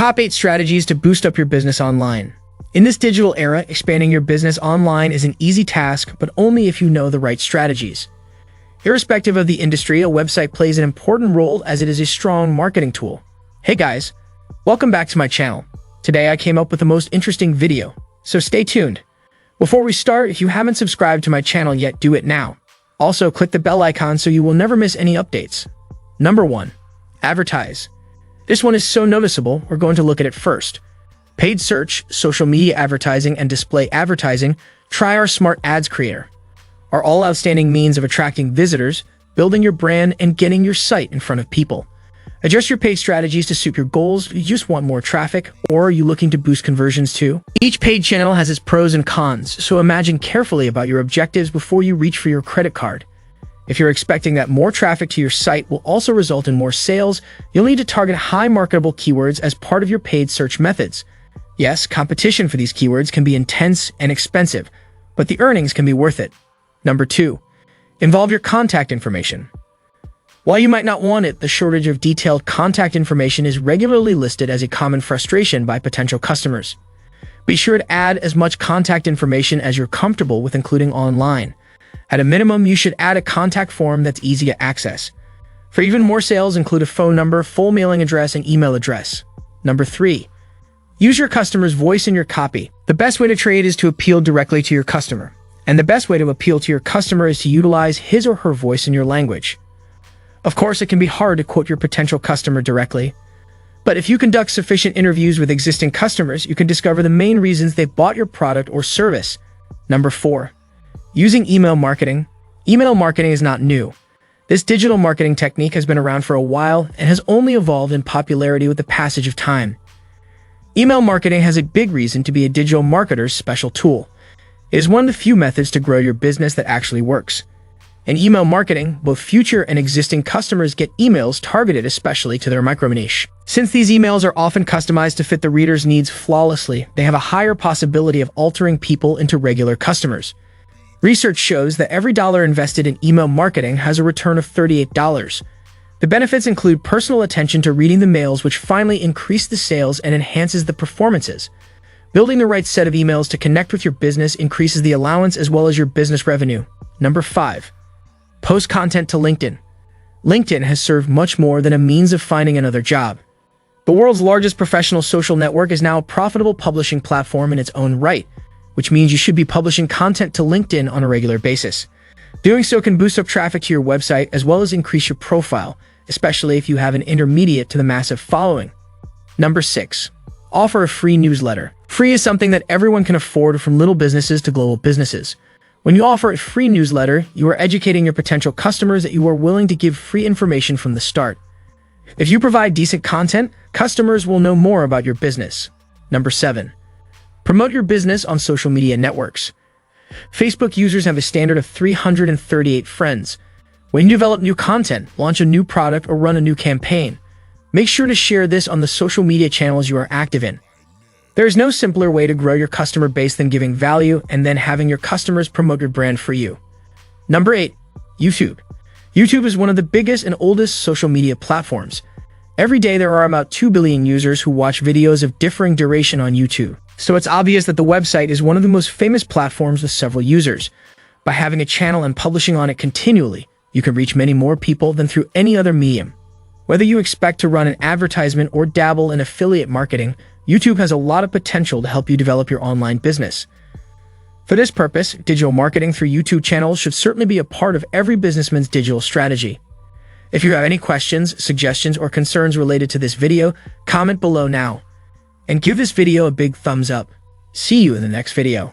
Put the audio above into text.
Top 8 strategies to boost up your business online. In this digital era, expanding your business online is an easy task, but only if you know the right strategies. Irrespective of the industry, a website plays an important role as it is a strong marketing tool. Hey guys, welcome back to my channel. Today I came up with the most interesting video, so stay tuned. Before we start, if you haven't subscribed to my channel yet, do it now. Also, click the bell icon so you will never miss any updates. Number 1. Advertise. This one is so noticeable, we're going to look at it first. Paid search, social media advertising, and display advertising. Try our Smart Ads Creator. Are all outstanding means of attracting visitors, building your brand, and getting your site in front of people. Adjust your paid strategies to suit your goals. You just want more traffic, or are you looking to boost conversions too? Each paid channel has its pros and cons, so imagine carefully about your objectives before you reach for your credit card. If you're expecting that more traffic to your site will also result in more sales, you'll need to target high marketable keywords as part of your paid search methods. Yes, competition for these keywords can be intense and expensive, but the earnings can be worth it. Number 2. Involve your contact information. While you might not want it, the shortage of detailed contact information is regularly listed as a common frustration by potential customers. Be sure to add as much contact information as you're comfortable with including online. At a minimum, you should add a contact form that's easy to access. For even more sales, include a phone number, full mailing address, and email address. Number 3. Use your customer's voice in your copy. The best way to trade is to appeal directly to your customer. And the best way to appeal to your customer is to utilize his or her voice in your language. Of course, it can be hard to quote your potential customer directly. But if you conduct sufficient interviews with existing customers, you can discover the main reasons they bought your product or service. Number 4. Using email marketing. Email marketing is not new. This digital marketing technique has been around for a while and has only evolved in popularity with the passage of time. Email marketing has a big reason to be a digital marketer's special tool. It is one of the few methods to grow your business that actually works. In email marketing, both future and existing customers get emails targeted especially to their micro niche. Since these emails are often customized to fit the reader's needs flawlessly, they have a higher possibility of altering people into regular customers. Research shows that every dollar invested in email marketing has a return of $38. The benefits include personal attention to reading the mails, which finally increase the sales and enhances the performances. Building the right set of emails to connect with your business increases the allowance as well as your business revenue. Number 5. Post content to LinkedIn. LinkedIn has served much more than a means of finding another job. The world's largest professional social network is now a profitable publishing platform in its own right, which means you should be publishing content to LinkedIn on a regular basis. Doing so can boost up traffic to your website as well as increase your profile, especially if you have an intermediate to the massive following. Number 6. Offer a free newsletter. Free is something that everyone can afford, from little businesses to global businesses. When you offer a free newsletter, you are educating your potential customers that you are willing to give free information from the start. If you provide decent content, customers will know more about your business. Number 7. Promote your business on social media networks. Facebook users have a standard of 338 friends. When you develop new content, launch a new product, or run a new campaign, make sure to share this on the social media channels you are active in. There is no simpler way to grow your customer base than giving value and then having your customers promote your brand for you. Number 8. YouTube. YouTube is one of the biggest and oldest social media platforms. Every day there are about 2 billion users who watch videos of differing duration on YouTube. So it's obvious that the website is one of the most famous platforms with several users. By having a channel and publishing on it continually, you can reach many more people than through any other medium. Whether you expect to run an advertisement or dabble in affiliate marketing, YouTube has a lot of potential to help you develop your online business. For this purpose, digital marketing through YouTube channels should certainly be a part of every businessman's digital strategy. If you have any questions, suggestions, or concerns related to this video, comment below now. And give this video a big thumbs up. See you in the next video.